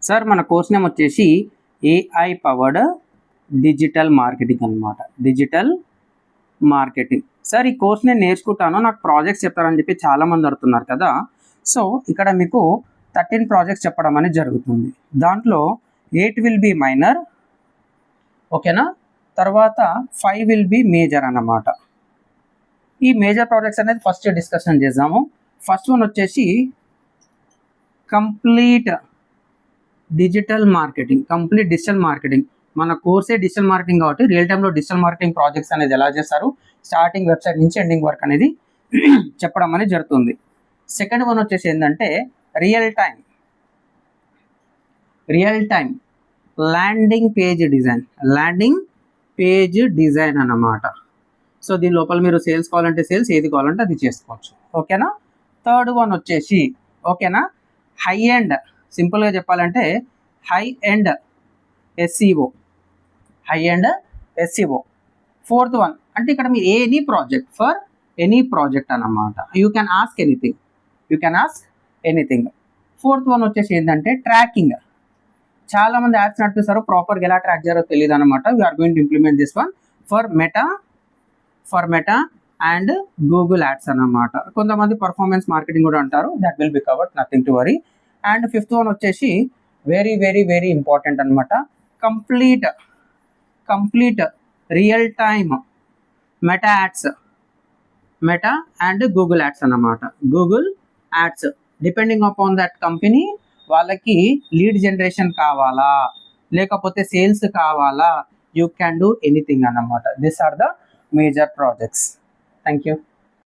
Sir మన course name వచ్చేసి AI powered digital marketing అనమాట. Digital marketing. సార్ ఈ కోర్స్ నేను నేర్చుకుంటాను, నాకు ప్రాజెక్ట్స్ చెప్తారని చెప్పి చాలామంది అడుగుతున్నారు కదా. సో ఇక్కడ మీకు 13 ప్రాజెక్ట్స్ చెప్పడం అనేది జరుగుతుంది. దాంట్లో 8 విల్ బి మైనర్, ఓకేనా. తర్వాత 5 విల్ బి మేజర్ అన్నమాట. ఈ మేజర్ ప్రాజెక్ట్స్ అనేది ఫస్ట్ డిస్కషన్ చేద్దాము. ఫస్ట్ వన్ వచ్చేసి complete digital marketing. Complete digital marketing మన కోర్సే డిజిటల్ మార్కెటింగ్ కాబట్టి రియల్ టైంలో డిజిటల్ మార్కెటింగ్ ప్రాజెక్ట్స్ అనేది ఎలా చేస్తారు, స్టార్టింగ్ వెబ్సైట్ నుంచి ఎండింగ్ వర్క్ అనేది చెప్పడం అనేది జరుగుతుంది. సెకండ్ వన్ వచ్చేసి ఏంటంటే real time landing page design అన్నమాట. సో దీని లోపల మీరు సేల్స్ కావాలంటే సేల్స్, ఏది కావాలంటే అది చేసుకోవచ్చు, ఓకేనా. థర్డ్ వన్ వచ్చేసి ఓకేనా హై ఎండ్, సింపుల్గా చెప్పాలంటే high end SEO. Fourth one అంటే ఇక్కడ మీ ఎనీ ప్రాజెక్ట్ అన్నమాట. You can ask anything. Fourth one వచ్చేసి ఏంటంటే ట్రాకింగ్. చాలా మంది యాడ్స్ నడిపిస్తారు, ప్రాపర్గా ఎలా ట్రాక్ చేయాలో తెలియదు అనమాట. We're going to implement this one for Meta and Google ads అన్నమాట. కొంతమంది పర్ఫార్మెన్స్ మార్కెటింగ్ కూడా అంటారు, that will be covered, nothing to worry. And fifth one వచ్చేసి వెరీ వెరీ వెరీ ఇంపార్టెంట్ అనమాట. Complete real time Meta and Google ads అన్నమాట. Google ads depending upon that company, వాళ్ళకి lead generation కావాలా లేకపోతే sales కావాలా, you can do anything అన్నమాట. This are the major projects. Thank you.